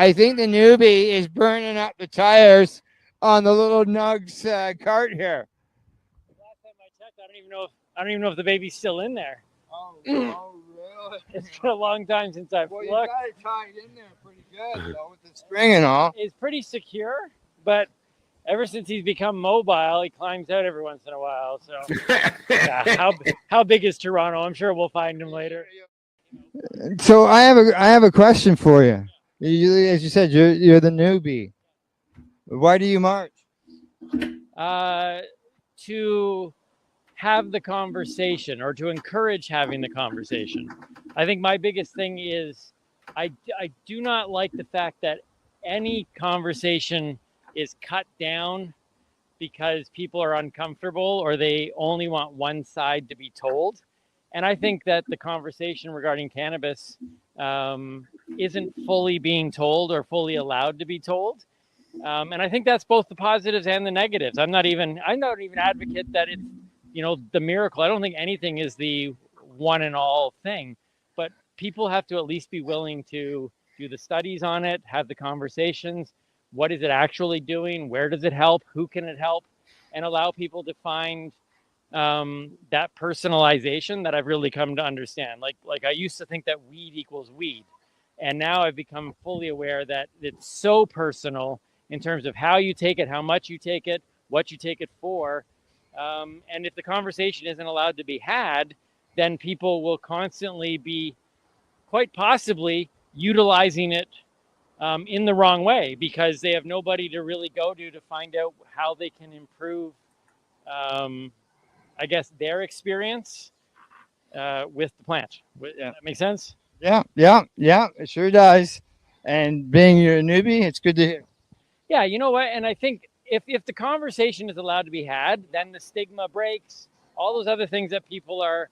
I think the newbie is burning up the tires on the little Nugs cart here. Last time I checked, I don't even know if the baby's still in there. Oh, really? It's been a long time since I've Well, looked. you got it tied in there pretty good, though, with the string and all. It's pretty secure, but ever since he's become mobile, he climbs out every once in a while. So, yeah, how big is Toronto? I'm sure we'll find him later. So I have a question for you. As you said, you're the newbie. Why do you march? To have the conversation, or to encourage having the conversation. I think my biggest thing is I do not like the fact that any conversation is cut down because people are uncomfortable or they only want one side to be told. And I think that the conversation regarding cannabis isn't fully being told or fully allowed to be told. And I think that's both the positives and the negatives. I'm not even advocate that it's, the miracle. I don't think anything is the one and all thing, but people have to at least be willing to do the studies on it, have the conversations. What is it actually doing? Where does it help? Who can it help? And allow people to find that personalization that I've really come to understand. Like I used to think that weed equals weed. And now I've become fully aware that it's so personal in terms of how you take it, how much you take it, what you take it for. And if the conversation isn't allowed to be had, then people will constantly be quite possibly utilizing it in the wrong way because they have nobody to really go to find out how they can improve, I guess, their experience with the plant. That make sense? Yeah, it sure does. And being you're a newbie, it's good to hear. Yeah, you know what? And I think if the conversation is allowed to be had, then the stigma breaks. All those other things that people are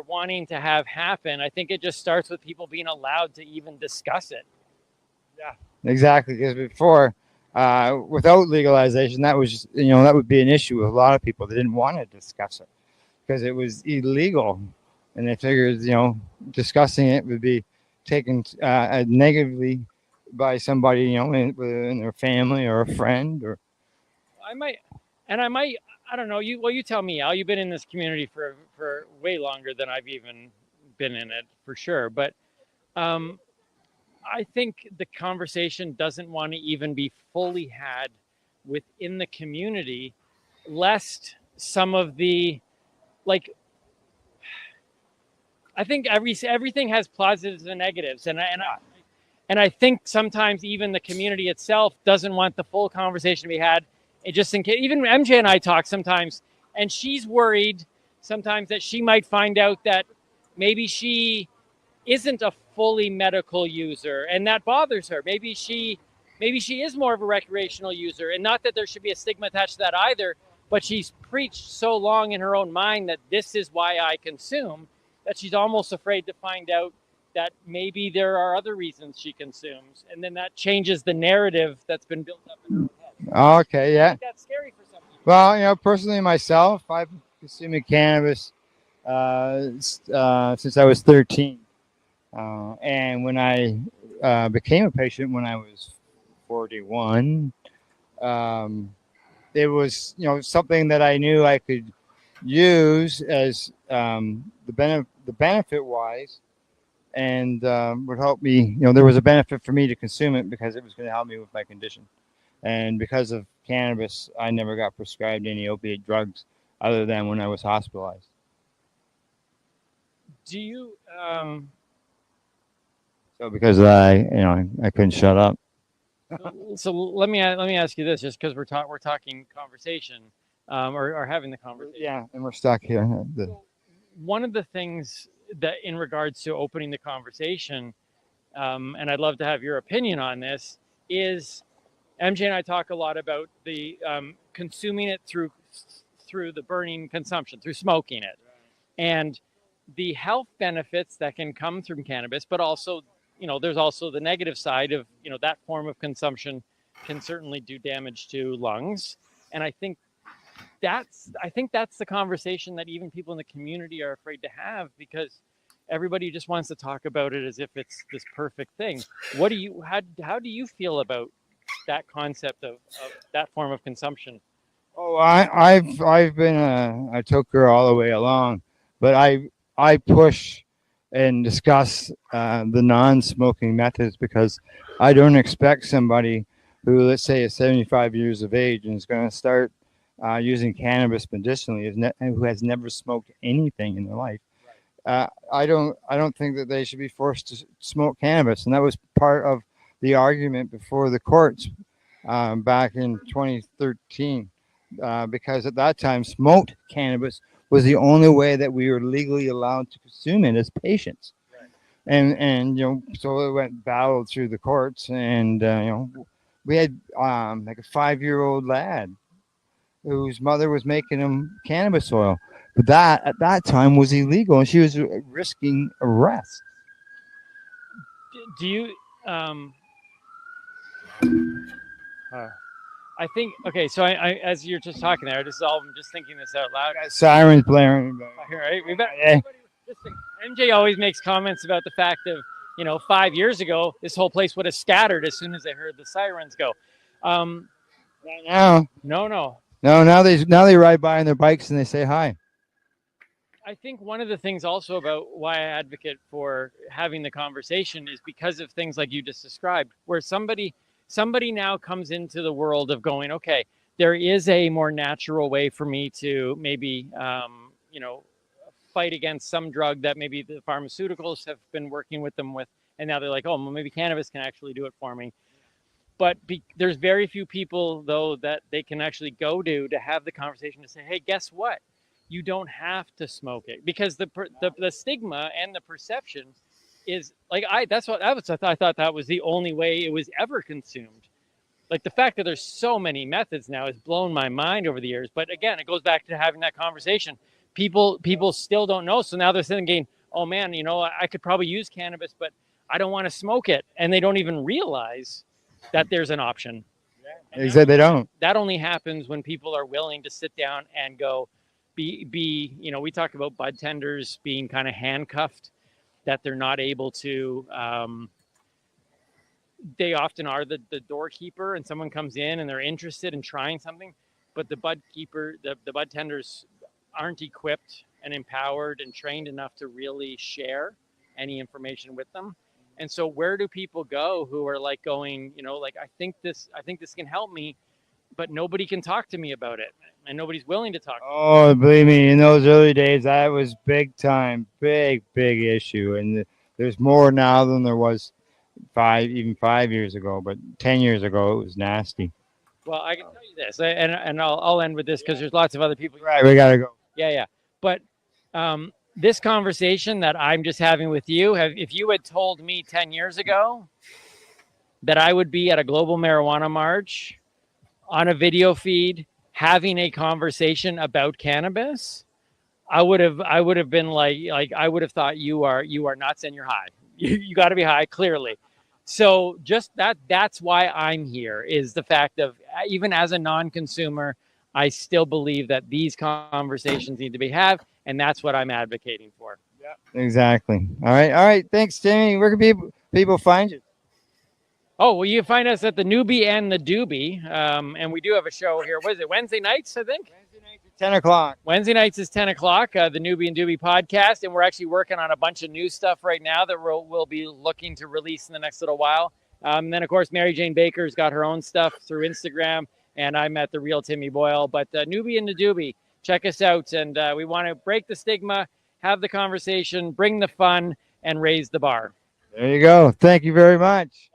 wanting to have happen, I think it just starts with people being allowed to even discuss it. Yeah, exactly. Because before, without legalization, that was that would be an issue with a lot of people. They didn't want to discuss it because it was illegal, and they figured discussing it would be taken negatively by somebody in their family or a friend or. I don't know. You tell me, Al. You've been in this community for way longer than I've even been in it, for sure. But I think the conversation doesn't want to even be fully had within the community, lest some of the I think everything has positives and negatives, and I think sometimes even the community itself doesn't want the full conversation to be had. It just in case, even MJ and I talk sometimes, and she's worried sometimes that she might find out that maybe she isn't a fully medical user, and that bothers her. Maybe she is more of a recreational user, and not that there should be a stigma attached to that either, but she's preached so long in her own mind that this is why I consume, that she's almost afraid to find out that maybe there are other reasons she consumes, and then that changes the narrative that's been built up in her own head. Okay, yeah. I think that's scary for some people. Well, personally myself, I've been consuming cannabis since I was 13. And when I became a patient when I was 41, it was something that I knew I could use as the benefit wise, and would help me. There was a benefit for me to consume it because it was going to help me with my condition. And because of cannabis, I never got prescribed any opiate drugs other than when I was hospitalized. Do you? So because I couldn't shut up. So let me ask you this, just because we're talking conversation, or having the conversation. Yeah, and we're stuck here. So one of the things that, in regards to opening the conversation, and I'd love to have your opinion on this, is MJ and I talk a lot about the consuming it through the burning consumption, through smoking it, and the health benefits that can come from cannabis, but also, there's also the negative side of, that form of consumption can certainly do damage to lungs. And I think that's the conversation that even people in the community are afraid to have, because everybody just wants to talk about it as if it's this perfect thing. How do you feel about that concept of that form of consumption? Oh, I've been a toker all the way along, but I push and discuss the non-smoking methods because I don't expect somebody who, let's say, is 75 years of age and is going to start using cannabis medicinally, and who has never smoked anything in their life. I don't think that they should be forced to smoke cannabis, and that was part of the argument before the courts back in 2013, because at that time smoked cannabis was the only way that we were legally allowed to consume it as patients. And so it went battled through the courts, and we had like a 5-year-old lad whose mother was making him cannabis oil, but that at that time was illegal, and she was risking arrest. Do you I think okay. So I as you're just talking there, I'm just thinking this out loud. Sirens blaring. Right? MJ always makes comments about the fact of 5 years ago this whole place would have scattered as soon as they heard the sirens go. Now, no. now they ride by on their bikes and they say hi. I think one of the things also about why I advocate for having the conversation is because of things like you just described, where somebody now comes into the world of going, okay, there is a more natural way for me to maybe, fight against some drug that maybe the pharmaceuticals have been working with them with. And now they're like, oh, well, maybe cannabis can actually do it for me. But there's very few people, though, that they can actually go to have the conversation to say, hey, guess what? You don't have to smoke it, because the stigma and the perception is like I thought that was the only way it was ever consumed. Like the fact that there's so many methods now has blown my mind over the years. But again, it goes back to having that conversation. People still don't know, so now they're thinking, oh man, I could probably use cannabis, but I don't want to smoke it, and they don't even realize that there's an option. Exactly, they don't. That only happens when people are willing to sit down and go. We talk about bud tenders being kind of handcuffed, that they're not able to, they often are the doorkeeper, and someone comes in and they're interested in trying something, but the bud tenders aren't equipped and empowered and trained enough to really share any information with them. And so where do people go who are like going, I think this can help me, but nobody can talk to me about it, and nobody's willing to talk. Oh, believe me, in those early days, that was big time, big issue. And there's more now than there was 5 years ago. But 10 years ago, it was nasty. Well, I can tell you this, and I'll end with this because there's lots of other people. Right, we gotta go. Yeah. But this conversation that I'm just having with you, if you had told me 10 years ago that I would be at a global marijuana march on a video feed having a conversation about cannabis, I would have been like I would have thought you are nuts and you're high. You got to be high, clearly. So just that's why I'm here, is the fact of, even as a non-consumer, I still believe that these conversations need to be had, and that's what I'm advocating for. Yeah, exactly. All right. Thanks, Timmy. Where can people find you? Oh, well, you can find us at the Newbie and the Doobie, and we do have a show here. What is it, Wednesday nights, I think? Wednesday nights at 10 o'clock. Wednesday nights is 10 o'clock, the Newbie and Doobie podcast, and we're actually working on a bunch of new stuff right now that we'll be looking to release in the next little while. And then, of course, Mary Jane Baker's got her own stuff through Instagram, and I'm at The Real Timmy Boyle. But Newbie and the Doobie, check us out, and we want to break the stigma, have the conversation, bring the fun, and raise the bar. There you go. Thank you very much.